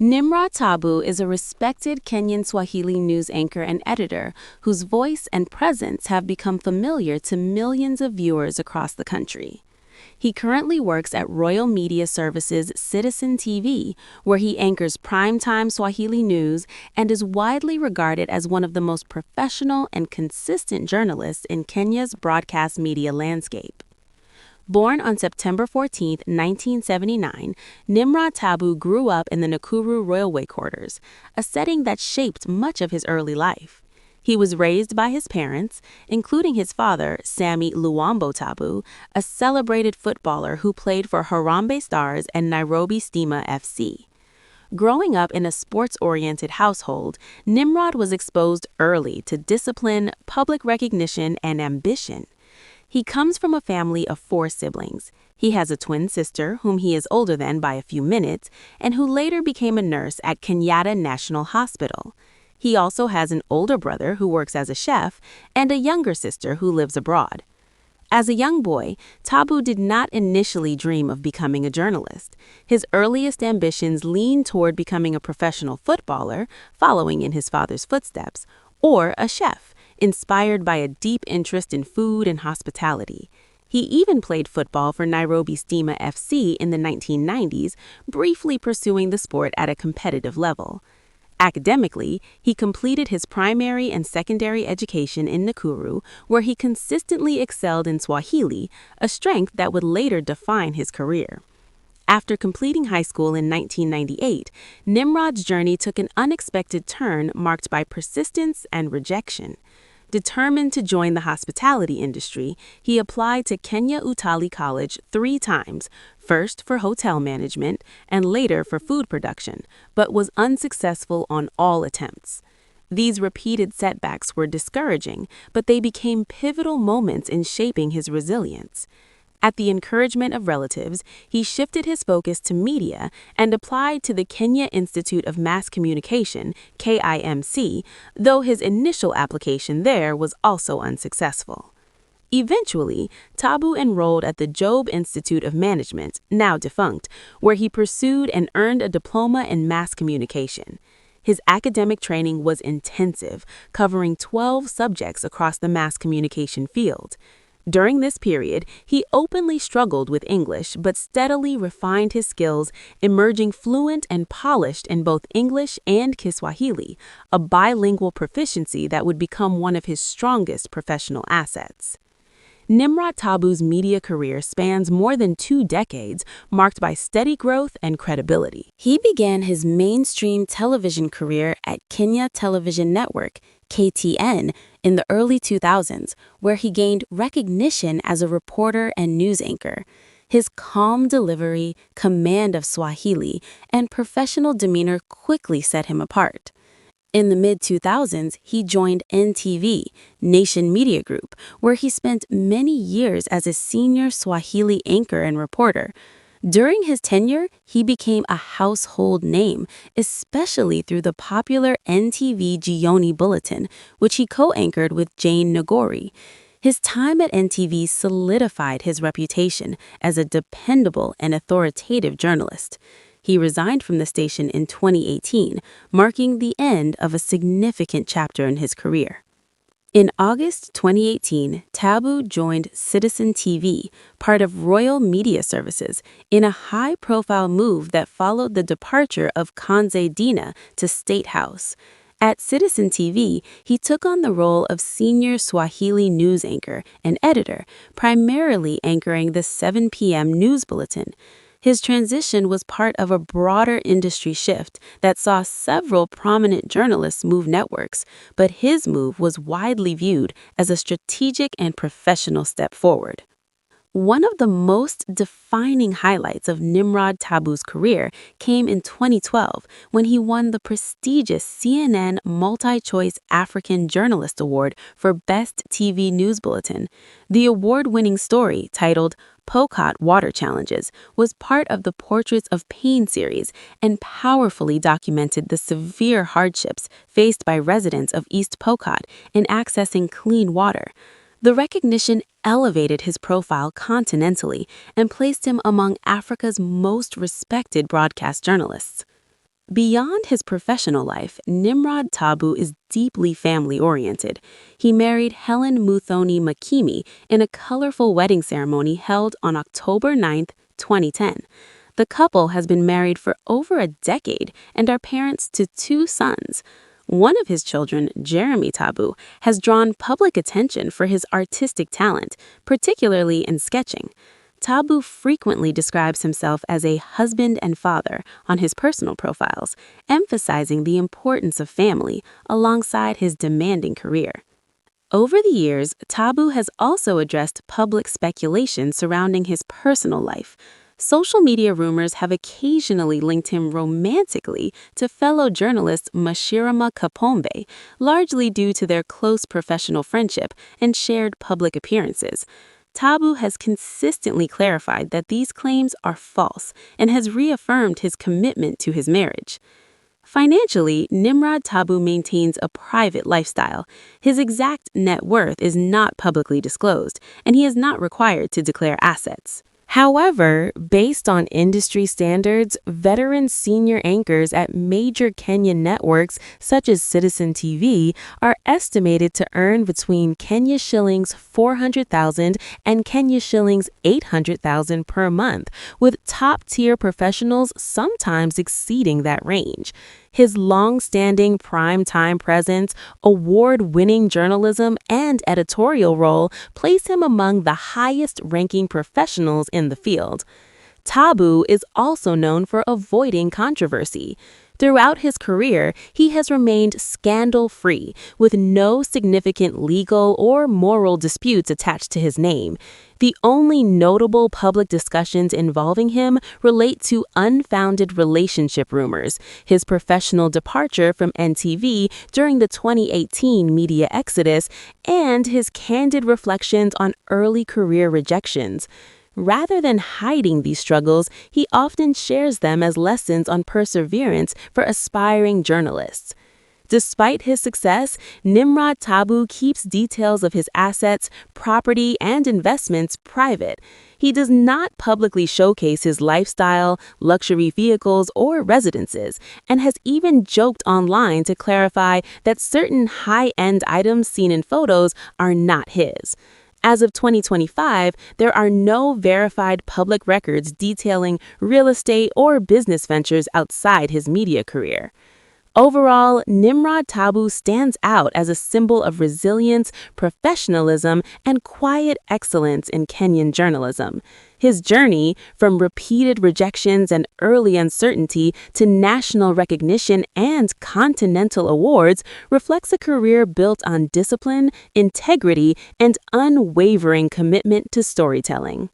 Nimrod Taabu is a respected Kenyan Swahili news anchor and editor whose voice and presence have become familiar to millions of viewers across the country. He currently works at Royal Media Services Citizen TV, where he anchors primetime Swahili news and is widely regarded as one of the most professional and consistent journalists in Kenya's broadcast media landscape. Born on September 14, 1979, Nimrod Taabu grew up in the Nakuru Railway Quarters, a setting that shaped much of his early life. He was raised by his parents, including his father, Sammy Luambo Taabu, a celebrated footballer who played for Harambee Stars and Nairobi Stima FC. Growing up in a sports-oriented household, Nimrod was exposed early to discipline, public recognition, and ambition. He comes from a family of 4 siblings. He has a twin sister, whom he is older than by a few minutes, and who later became a nurse at Kenyatta National Hospital. He also has an older brother who works as a chef and a younger sister who lives abroad. As a young boy, Taabu did not initially dream of becoming a journalist. His earliest ambitions leaned toward becoming a professional footballer, following in his father's footsteps, or a chef, inspired by a deep interest in food and hospitality. He even played football for Nairobi Stima FC in the 1990s, briefly pursuing the sport at a competitive level. Academically, he completed his primary and secondary education in Nakuru, where he consistently excelled in Swahili, a strength that would later define his career. After completing high school in 1998, Nimrod's journey took an unexpected turn marked by persistence and rejection. Determined to join the hospitality industry, he applied to Kenya Utali College 3 times, first for hotel management and later for food production, but was unsuccessful on all attempts. These repeated setbacks were discouraging, but they became pivotal moments in shaping his resilience. At the encouragement of relatives, he shifted his focus to media and applied to the Kenya Institute of Mass Communication, KIMC, though his initial application there was also unsuccessful. Eventually, Taabu enrolled at the Job Institute of Management, now defunct, where he pursued and earned a diploma in mass communication. His academic training was intensive, covering 12 subjects across the mass communication field. During this period, he openly struggled with English but steadily refined his skills, emerging fluent and polished in both English and Kiswahili, a bilingual proficiency that would become one of his strongest professional assets. Nimrod Taabu's media career spans more than 2 decades, marked by steady growth and credibility. He began his mainstream television career at Kenya Television Network, KTN, in the early 2000s, where he gained recognition as a reporter and news anchor. His calm delivery, command of Swahili, and professional demeanor quickly set him apart. In the mid-2000s, he joined NTV, Nation Media Group, where he spent many years as a senior Swahili anchor and reporter. During his tenure, he became a household name, especially through the popular NTV Jioni Bulletin, which he co-anchored with Jane Nagori. His time at NTV solidified his reputation as a dependable and authoritative journalist. He resigned from the station in 2018, marking the end of a significant chapter in his career. In August 2018, Taabu joined Citizen TV, part of Royal Media Services, in a high-profile move that followed the departure of Kanze Dina to State House. At Citizen TV, he took on the role of senior Swahili news anchor and editor, primarily anchoring the 7 p.m. news bulletin. His transition was part of a broader industry shift that saw several prominent journalists move networks, but his move was widely viewed as a strategic and professional step forward. One of the most defining highlights of Nimrod Taabu's career came in 2012 when he won the prestigious CNN Multi-Choice African Journalist Award for Best TV News Bulletin. The award-winning story, titled Pokot Water Challenges, was part of the Portraits of Pain series and powerfully documented the severe hardships faced by residents of East Pokot in accessing clean water. The recognition elevated his profile continentally and placed him among Africa's most respected broadcast journalists. Beyond his professional life, Nimrod Taabu is deeply family-oriented. He married Helen Muthoni Makimi in a colorful wedding ceremony held on October 9, 2010. The couple has been married for over a decade and are parents to two sons. One of his children, Jeremy Taabu, has drawn public attention for his artistic talent, particularly in sketching. Taabu frequently describes himself as a husband and father on his personal profiles, emphasizing the importance of family alongside his demanding career. Over the years, Taabu has also addressed public speculation surrounding his personal life. Social media rumors have occasionally linked him romantically to fellow journalist Mashirama Kapombe, largely due to their close professional friendship and shared public appearances. Taabu has consistently clarified that these claims are false and has reaffirmed his commitment to his marriage. Financially, Nimrod Taabu maintains a private lifestyle. His exact net worth is not publicly disclosed, and he is not required to declare assets. However, based on industry standards, veteran senior anchors at major Kenyan networks such as Citizen TV are estimated to earn between Kenya shillings 400,000 and Kenya shillings 800,000 per month, with top-tier professionals sometimes exceeding that range. His long-standing prime-time presence, award-winning journalism, and editorial role place him among the highest-ranking professionals in the field. Taabu is also known for avoiding controversy. Throughout his career, he has remained scandal-free, with no significant legal or moral disputes attached to his name. The only notable public discussions involving him relate to unfounded relationship rumors, his professional departure from NTV during the 2018 media exodus, and his candid reflections on early career rejections. Rather than hiding these struggles, he often shares them as lessons on perseverance for aspiring journalists. Despite his success, Nimrod Taabu keeps details of his assets, property, and investments private. He does not publicly showcase his lifestyle, luxury vehicles, or residences, and has even joked online to clarify that certain high-end items seen in photos are not his. As of 2025, there are no verified public records detailing real estate or business ventures outside his media career. Overall, Nimrod Taabu stands out as a symbol of resilience, professionalism, and quiet excellence in Kenyan journalism. His journey, from repeated rejections and early uncertainty to national recognition and continental awards, reflects a career built on discipline, integrity, and unwavering commitment to storytelling.